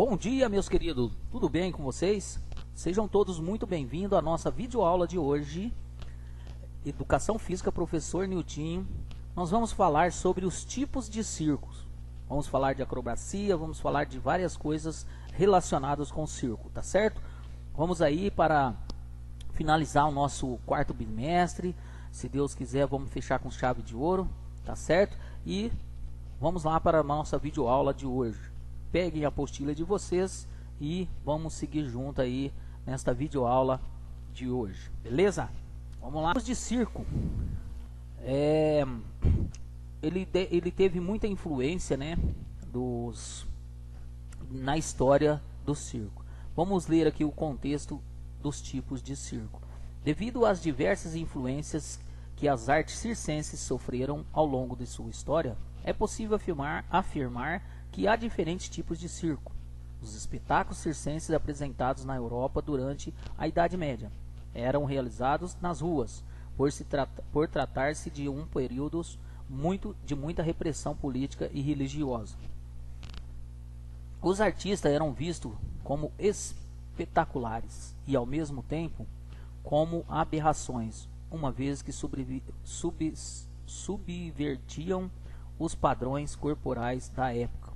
Bom dia, meus queridos, tudo bem com vocês? Sejam todos muito bem-vindos à nossa videoaula de hoje, Educação Física, professor Niltinho. Nós vamos falar sobre os tipos de circos. Vamos falar de acrobacia, vamos falar de várias coisas relacionadas com o circo, tá certo? Vamos aí para finalizar o nosso quarto bimestre. Se Deus quiser, vamos fechar com chave de ouro, tá certo? E vamos lá para a nossa videoaula de hoje. Peguem a apostila de vocês e vamos seguir junto aí nesta videoaula de hoje, beleza? Vamos lá. Os de circo, ele teve muita influência, né, na história do circo. Vamos ler aqui o contexto dos tipos de circo. Devido às diversas influências que as artes circenses sofreram ao longo de sua história, é possível afirmar que há diferentes tipos de circo. Os espetáculos circenses apresentados na Europa durante a Idade Média eram realizados nas ruas, por tratar-se de um período de muita repressão política e religiosa. Os artistas eram vistos como espetaculares e, ao mesmo tempo, como aberrações, uma vez que subvertiam os padrões corporais da época.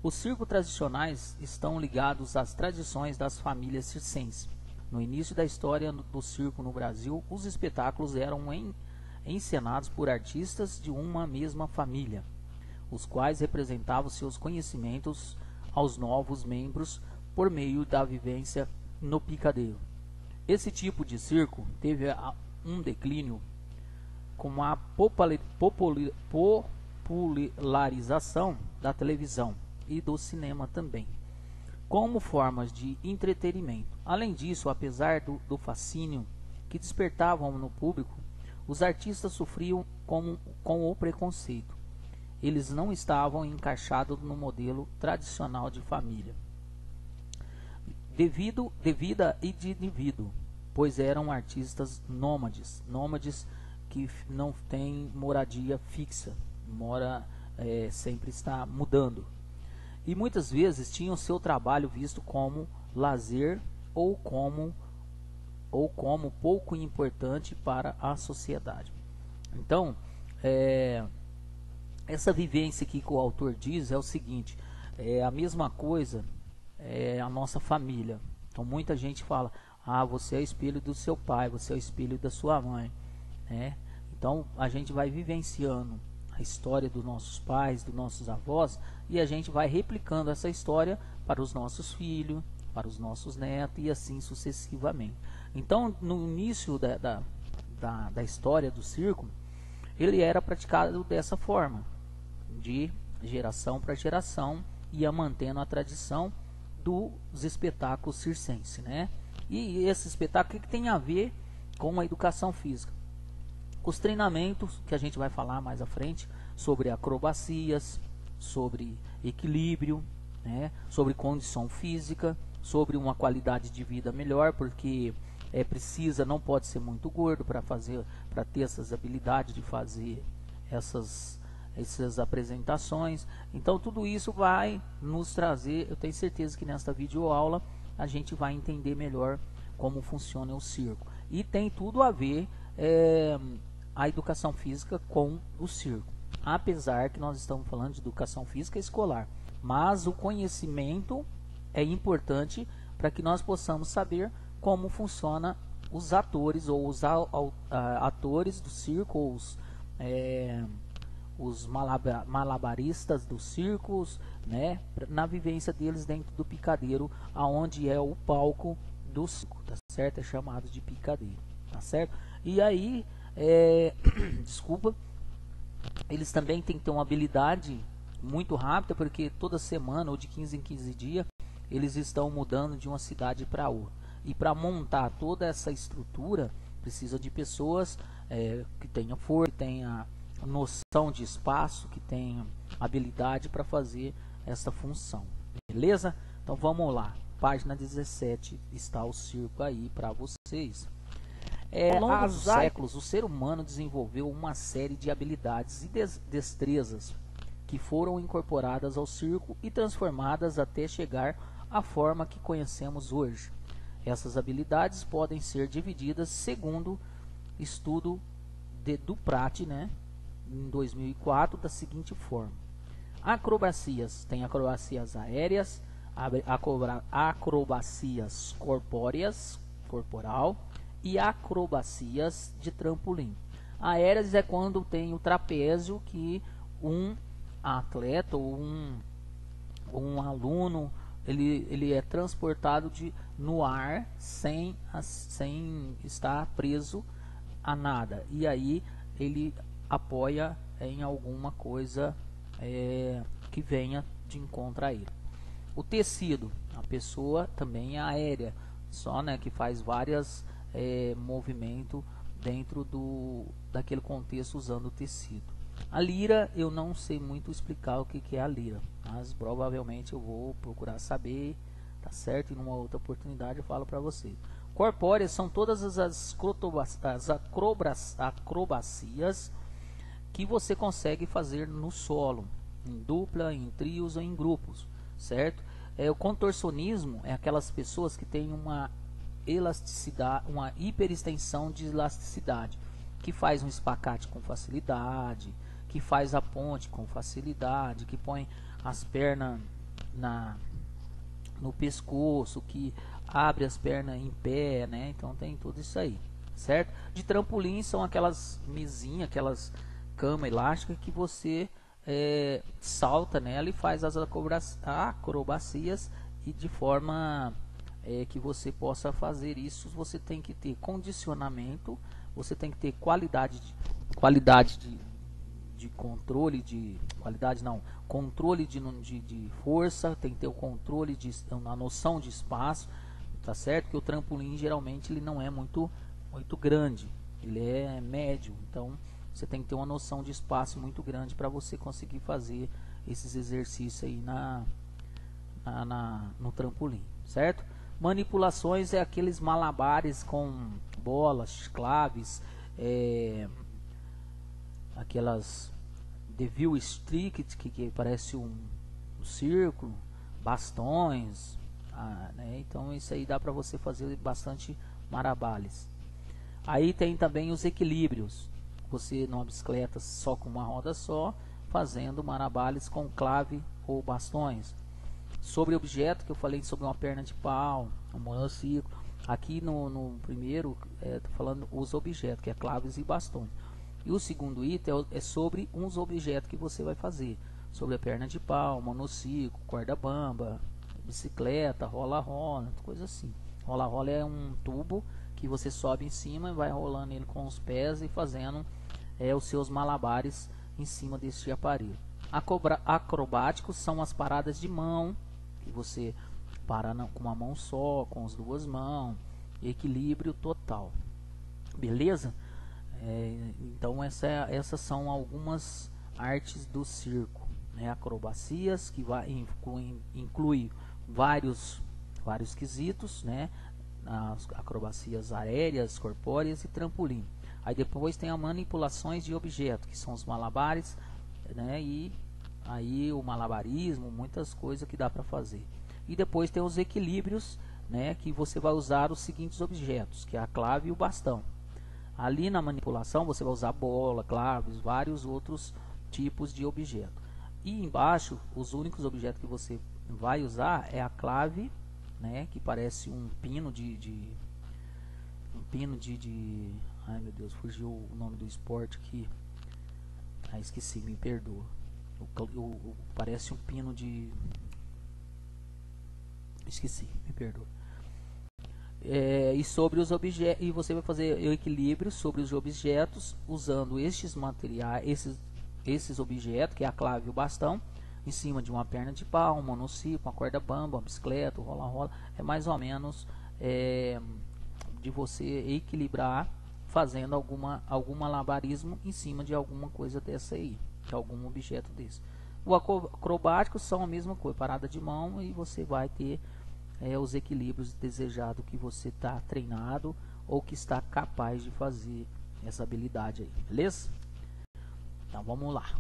Os circos tradicionais estão ligados às tradições das famílias circenses. No início da história do circo no Brasil, os espetáculos eram encenados por artistas de uma mesma família, os quais representavam seus conhecimentos aos novos membros por meio da vivência no picadeiro. Esse tipo de circo teve um declínio com a popularização da televisão e do cinema também, como formas de entretenimento. Além disso, apesar do fascínio que despertavam no público, os artistas sofriam com o preconceito. Eles não estavam encaixados no modelo tradicional de família, de vida e de indivíduo, pois eram artistas nômades que não têm moradia fixa, sempre está mudando. E muitas vezes tinham seu trabalho visto como lazer ou como pouco importante para a sociedade. Então, essa vivência aqui que o autor diz é o seguinte: é a mesma coisa a nossa família. Então muita gente fala: ah, você é o espelho do seu pai, você é o espelho da sua mãe, né? Então a gente vai vivenciando a história dos nossos pais, dos nossos avós, e a gente vai replicando essa história para os nossos filhos, para os nossos netos e assim sucessivamente. Então, no início da história do circo, ele era praticado dessa forma, de geração para geração, ia mantendo a tradição dos espetáculos circenses, né? E esse espetáculo, o que tem a ver com a educação física? Os treinamentos que a gente vai falar mais à frente sobre acrobacias, sobre equilíbrio, né, sobre condição física, sobre uma qualidade de vida melhor, porque não pode ser muito gordo para ter essas habilidades de fazer essas apresentações. Então tudo isso vai nos trazer, eu tenho certeza que nesta videoaula a gente vai entender melhor como funciona o circo. E tem tudo a ver a educação física com o circo, apesar que nós estamos falando de educação física escolar, mas o conhecimento é importante para que nós possamos saber como funciona os atores ou os atores do circo, ou os malabaristas dos circos, né, na vivência deles dentro do picadeiro, aonde é o palco do circo, tá certo? É chamado de picadeiro, tá certo? E aí desculpa, eles também têm que ter uma habilidade muito rápida, porque toda semana ou de 15 em 15 dias eles estão mudando de uma cidade para outra, e para montar toda essa estrutura precisa de pessoas que tenham força, que tenham noção de espaço, que tenham habilidade para fazer essa função, beleza? Então vamos lá, página 17 está o circo aí para vocês. Ao longo dos séculos, o ser humano desenvolveu uma série de habilidades e destrezas que que foram incorporadas ao circo e transformadas até chegar à forma que conhecemos hoje. Essas habilidades podem ser divididas segundo estudo de Duprat, né, em 2004, da seguinte forma: acrobacias, tem acrobacias aéreas, acrobacias corpóreas, corporal, e acrobacias de trampolim. Aéreas é quando tem o trapézio, que um atleta ou um aluno ele é transportado no ar sem estar preso a nada, e aí ele apoia em alguma coisa que venha de encontro a ele. O tecido, a pessoa também é aérea, só, né, que faz vários movimentos dentro daquele contexto usando o tecido. A lira, eu não sei muito explicar o que é a lira, mas provavelmente eu vou procurar saber, tá certo? E numa outra oportunidade eu falo para vocês. Corpóreas são todas as acrobacias que você consegue fazer no solo, em dupla, em trios ou em grupos, certo? O contorcionismo é aquelas pessoas que têm uma elasticidade, uma hiperextensão de elasticidade, que faz um espacate com facilidade, que faz a ponte com facilidade, que põe as pernas no pescoço, que abre as pernas em pé, né? Então tem tudo isso aí, certo? De trampolim são aquelas mesinhas, aquelas cama elástica que você salta nela e faz as acrobacias, e de forma que você possa fazer isso, você tem que ter condicionamento, você tem que ter qualidade de controle, controle de força, tem que ter o controle a noção de espaço, tá certo? Que o trampolim geralmente ele não é muito grande, ele é médio, então você tem que ter uma noção de espaço muito grande para você conseguir fazer esses exercícios aí no trampolim, certo? Manipulações é aqueles malabares com bolas, claves, aquelas devil stick que parece um círculo, bastões, né? Então isso aí dá para você fazer bastante malabares. Aí tem também os equilíbrios, você numa bicicleta só com uma roda só, fazendo malabares com clave ou bastões. Sobre objeto, que eu falei sobre uma perna de pau, um monociclo. Aqui no primeiro, tô falando os objetos, que é claves e bastões. E o segundo item é sobre uns objetos que você vai fazer. Sobre a perna de pau, monociclo, corda bamba, bicicleta, rola-rola, coisa assim. Rola-rola é um tubo que você sobe em cima e vai rolando ele com os pés e fazendo os seus malabares em cima deste aparelho. Acrobáticos são as paradas de mão, que você para com uma mão só, com as duas mãos, equilíbrio total, beleza? Então essas são algumas artes do circo, né? Acrobacias, que inclui vários quesitos, né? As acrobacias aéreas, corpóreas e trampolim. Aí depois tem as manipulações de objetos, que são os malabares, né? E aí o malabarismo, muitas coisas que dá para fazer. E depois tem os equilíbrios, né? Que você vai usar os seguintes objetos, que é a clave e o bastão. Ali na manipulação você vai usar bola, claves, vários outros tipos de objeto. E embaixo, os únicos objetos que você vai usar é a clave, né? Que parece um pino ai meu Deus, fugiu o nome do esporte aqui. Esqueci, me perdoa. Parece um pino de... Esqueci, me perdoa. E sobre os objetos, e você vai fazer o equilíbrio sobre os objetos usando estes materiais, esses objetos, que é a clave e o bastão, em cima de uma perna de pau, um monociclo, uma corda bamba, uma bicicleta, rola-rola. É mais ou menos de você equilibrar fazendo algum malabarismo em cima de alguma coisa dessa aí, de algum objeto desse. O acrobático são a mesma coisa, parada de mão, e você vai ter os equilíbrios desejados que você está treinado ou que está capaz de fazer essa habilidade aí, beleza? Então vamos lá.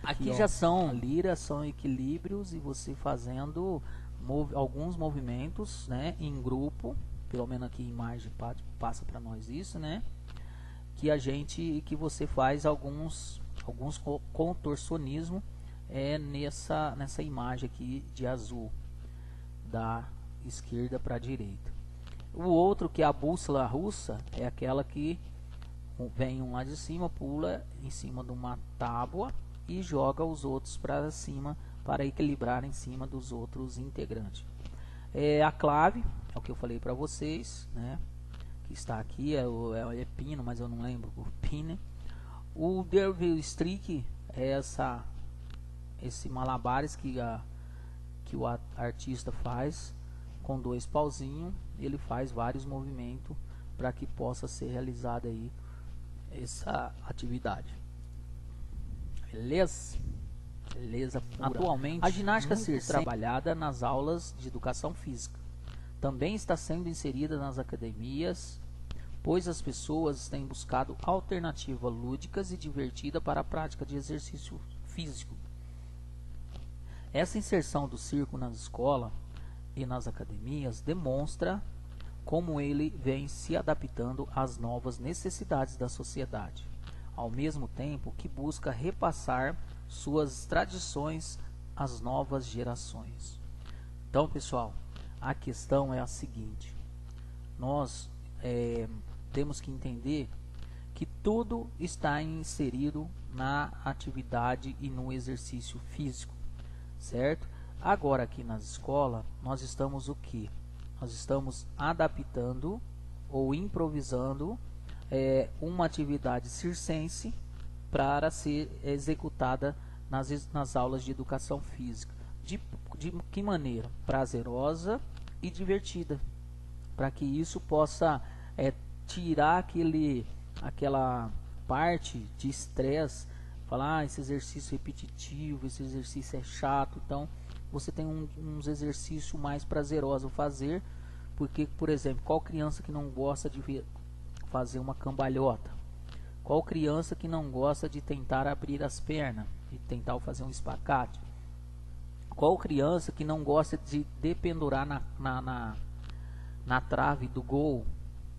Aqui já são liras, são equilíbrios e você fazendo alguns movimentos, né, em grupo, pelo menos aqui em imagem passa para nós isso, né, que você faz alguns contorcionismo nessa imagem aqui de azul, da esquerda para a direita. O outro, que é a bússola russa, é aquela que vem um lá de cima, pula em cima de uma tábua e joga os outros para cima para equilibrar em cima dos outros integrantes. A clave, é o que eu falei para vocês, né, que está aqui, é pino, mas eu não lembro o pino. O Devil Streak é esse malabares que o artista faz com 2 pauzinhos. Ele faz vários movimentos para que possa ser realizada aí essa atividade. Beleza? Beleza pura. Atualmente, a ginástica circense é trabalhada nas aulas de educação física. Também está sendo inserida nas academias, pois as pessoas têm buscado alternativas lúdicas e divertidas para a prática de exercício físico. Essa inserção do circo nas escolas e nas academias demonstra como ele vem se adaptando às novas necessidades da sociedade, ao mesmo tempo que busca repassar suas tradições às novas gerações. Então, pessoal, a questão é a seguinte: nós temos que entender que tudo está inserido na atividade e no exercício físico, certo? Agora aqui nas escolas nós estamos o que? Nós estamos adaptando ou improvisando uma atividade circense para ser executada nas aulas de educação física. De que maneira? Prazerosa e divertida, para que isso possa tirar aquela parte de estresse, falar esse exercício repetitivo, esse exercício é chato. Então você tem uns exercícios mais prazerosos fazer, porque, por exemplo, qual criança que não gosta de fazer uma cambalhota? Qual criança que não gosta de tentar abrir as pernas e tentar fazer um espacate? Qual criança que não gosta de dependurar na trave do gol?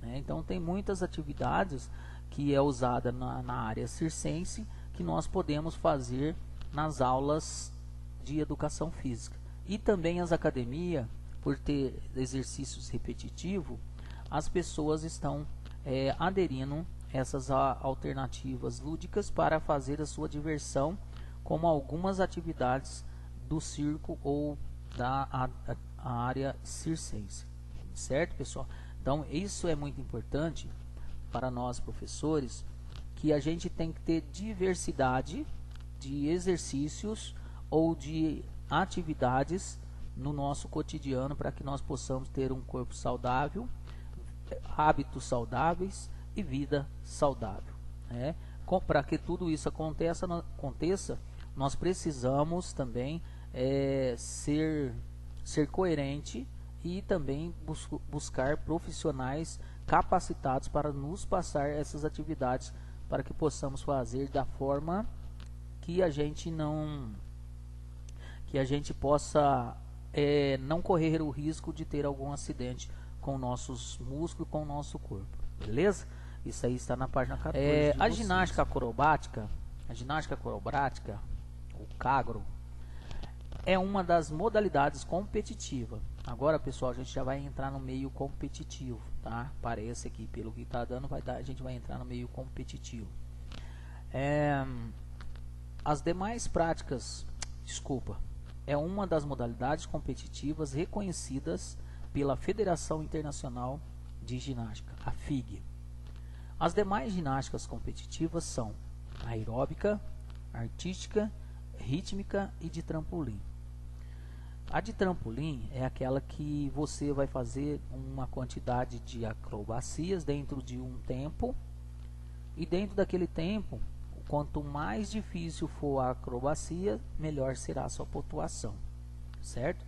Então tem muitas atividades que é usada na área circense que nós podemos fazer nas aulas de educação física. E também as academias, por ter exercícios repetitivos, as pessoas estão aderindo essas alternativas lúdicas para fazer a sua diversão, como algumas atividades do circo ou da área circense, certo, pessoal? Então isso é muito importante para nós professores, que a gente tem que ter diversidade de exercícios ou de atividades no nosso cotidiano, para que nós possamos ter um corpo saudável, hábitos saudáveis e vida saudável, né? Para que tudo isso aconteça, nós precisamos também ser coerente e também buscar profissionais capacitados para nos passar essas atividades, para que possamos fazer da forma que a gente possa não correr o risco de ter algum acidente com nossos músculos, com o nosso corpo, beleza? Isso aí está na página 14. A ginástica acrobática, o Kagro, é uma das modalidades competitivas. Agora, pessoal, a gente já vai entrar no meio competitivo, tá? Parece aqui, pelo que está dando, a gente vai entrar no meio competitivo. As demais práticas, é uma das modalidades competitivas reconhecidas pela Federação Internacional de Ginástica, a FIG. As demais ginásticas competitivas são aeróbica, artística, rítmica e de trampolim. A de trampolim é aquela que você vai fazer uma quantidade de acrobacias dentro de um tempo, e dentro daquele tempo, quanto mais difícil for a acrobacia, melhor será a sua pontuação, certo?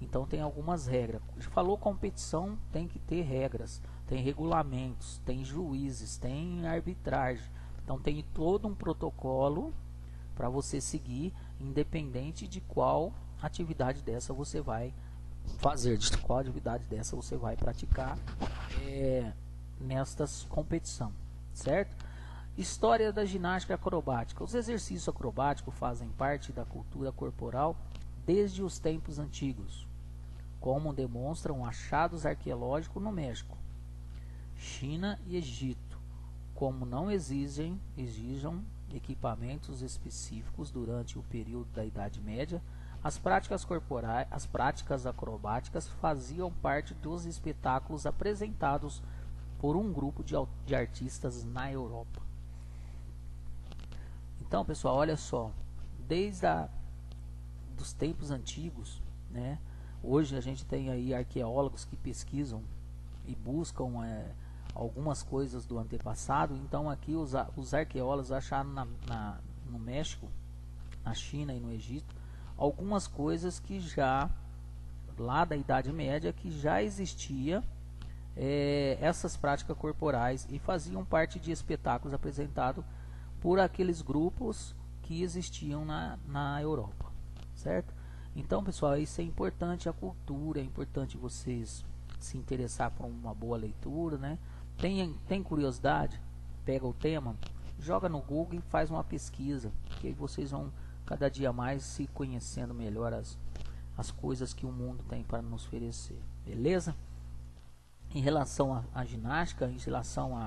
Então tem algumas regras. Falou competição, tem que ter regras, tem regulamentos, tem juízes, tem arbitragem. Então tem todo um protocolo para você seguir, independente de qual atividade dessa você vai fazer, de qual atividade dessa você vai praticar nestas competição, certo? História da ginástica acrobática. Os exercícios acrobáticos fazem parte da cultura corporal desde os tempos antigos, como demonstram achados arqueológicos no México, China e Egito. Como não exijam equipamentos específicos durante o período da Idade Média, as práticas corporais, as práticas acrobáticas faziam parte dos espetáculos apresentados por um grupo de artistas na Europa. Então, pessoal, olha só, desde dos tempos antigos, né? Hoje a gente tem aí arqueólogos que pesquisam e buscam algumas coisas do antepassado. Então aqui os arqueólogos acharam no México, na China e no Egito algumas coisas que já lá da Idade Média que já existia essas práticas corporais e faziam parte de espetáculos apresentados por aqueles grupos que existiam na Europa, certo? Então, pessoal, isso é importante, a cultura, é importante vocês se interessar por uma boa leitura, né? Tem curiosidade? Pega o tema, joga no Google e faz uma pesquisa, que aí vocês vão cada dia mais se conhecendo melhor as coisas que o mundo tem para nos oferecer, beleza? Em relação à ginástica, em relação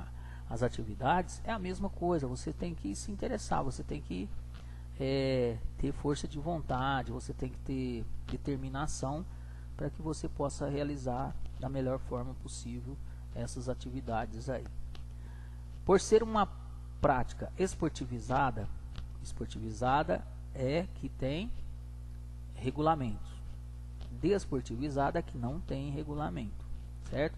às atividades, é a mesma coisa, você tem que se interessar, você tem que ter força de vontade, você tem que ter determinação para que você possa realizar da melhor forma possível essas atividades aí. Por ser uma prática esportivizada é que tem regulamento, desportivizada é que não tem regulamento, certo?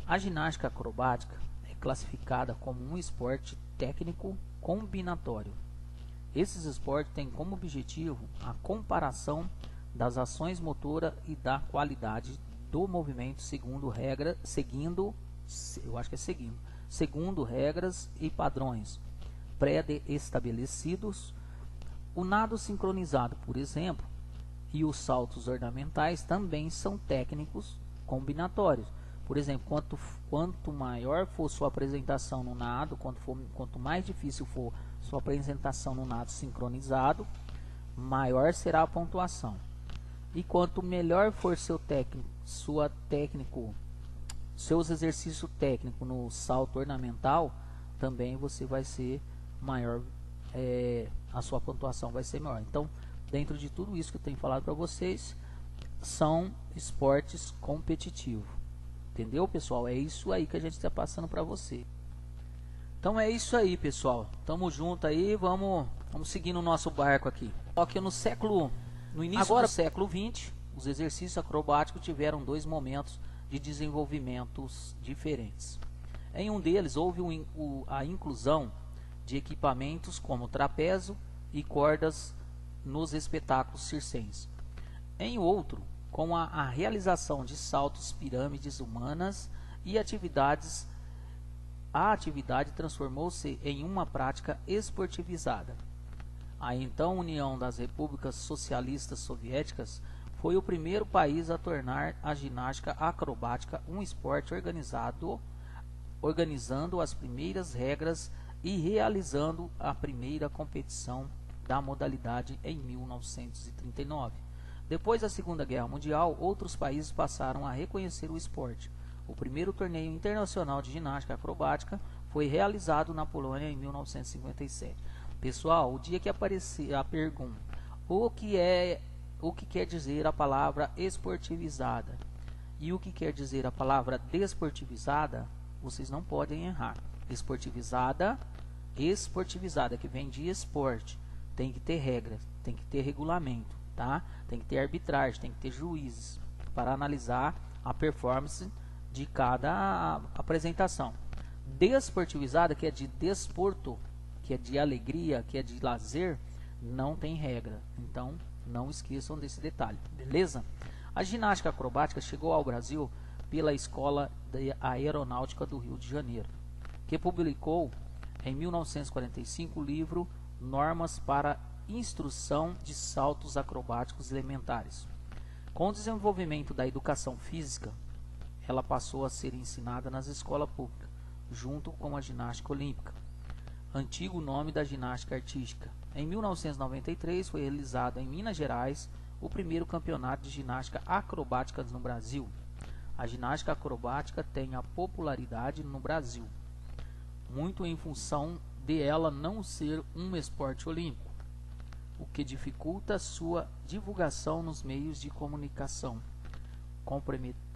A ginástica acrobática é classificada como um esporte técnico combinatório. Esses esportes têm como objetivo a comparação das ações motoras e da qualidade do movimento segundo regras e padrões pré-estabelecidos. O nado sincronizado, por exemplo, e os saltos ornamentais também são técnicos combinatórios. Por exemplo, quanto maior for sua apresentação no nado, quanto mais difícil for sua apresentação no nado sincronizado, maior será a pontuação. E quanto melhor for seus exercícios técnicos no salto ornamental, também você vai ser maior, a sua pontuação vai ser maior. Então, dentro de tudo isso que eu tenho falado para vocês, são esportes competitivos. Entendeu, pessoal? É isso aí que a gente está passando para você. Então é isso aí, pessoal. Tamo junto aí, vamos seguir no nosso barco aqui. Só que no início do século XX, os exercícios acrobáticos tiveram dois momentos de desenvolvimentos diferentes. Em um deles houve a inclusão de equipamentos como trapézio e cordas nos espetáculos circenses. Em outro, com a realização de saltos, pirâmides humanas e a atividade transformou-se em uma prática esportivizada. A então União das Repúblicas Socialistas Soviéticas foi o primeiro país a tornar a ginástica acrobática um esporte organizando as primeiras regras e realizando a primeira competição da modalidade em 1939. Depois da Segunda Guerra Mundial, outros países passaram a reconhecer o esporte. O primeiro torneio internacional de ginástica acrobática foi realizado na Polônia em 1957. Pessoal, o dia que aparecer a pergunta, o que quer dizer a palavra esportivizada e o que quer dizer a palavra desportivizada, vocês não podem errar. Esportivizada, que vem de esporte, tem que ter regras, tem que ter regulamento, tá? Tem que ter arbitragem, tem que ter juízes para analisar a performance de cada apresentação. Desportivizada, que é de desporto, que é de alegria, que é de lazer, não tem regra. Então, não esqueçam desse detalhe, beleza? A ginástica acrobática chegou ao Brasil pela Escola de Aeronáutica do Rio de Janeiro, que publicou em 1945 o livro Normas para instrução de saltos acrobáticos elementares. Com o desenvolvimento da educação física, ela passou a ser ensinada nas escolas públicas, junto com a ginástica olímpica, antigo nome da ginástica artística. Em 1993 foi realizado em Minas Gerais o primeiro campeonato de ginástica acrobática no Brasil. A ginástica acrobática tem a popularidade no Brasil, muito em função de ela não ser um esporte olímpico, o que dificulta sua divulgação nos meios de comunicação,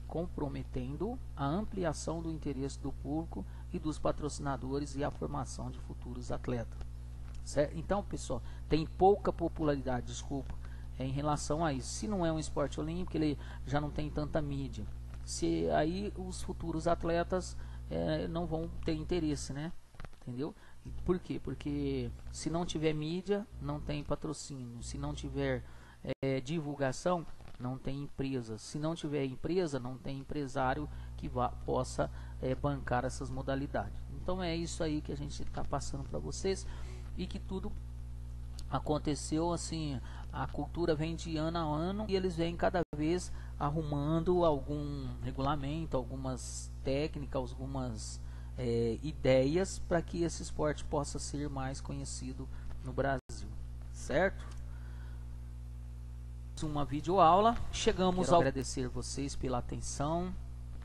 comprometendo a ampliação do interesse do público e dos patrocinadores e a formação de futuros atletas. Certo? Então, pessoal, tem pouca popularidade, desculpa, em relação a isso. Se não é um esporte olímpico, ele já não tem tanta mídia. Se aí os futuros atletas não vão ter interesse, né? Entendeu? Por quê? Porque se não tiver mídia, não tem patrocínio. Se não tiver divulgação, não tem empresa. Se não tiver empresa, não tem empresário que possa bancar essas modalidades. Então é isso aí que a gente está passando para vocês, e que tudo aconteceu assim, a cultura vem de ano a ano e eles vêm cada vez arrumando algum regulamento, algumas técnicas, algumas ideias para que esse esporte possa ser mais conhecido no Brasil, certo? Uma videoaula, chegamos a agradecer vocês pela atenção,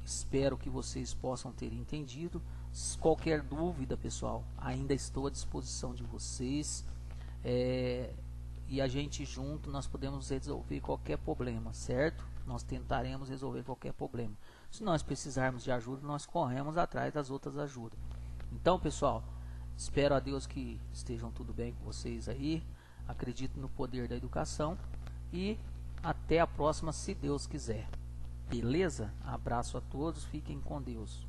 espero que vocês possam ter entendido. Qualquer dúvida, pessoal, ainda estou à disposição de vocês, e a gente junto nós podemos resolver qualquer problema, certo? Nós tentaremos resolver qualquer problema. Se nós precisarmos de ajuda, nós corremos atrás das outras ajudas. Então, pessoal, espero a Deus que estejam tudo bem com vocês aí, acredito no poder da educação e até a próxima, se Deus quiser. Beleza? Abraço a todos, fiquem com Deus.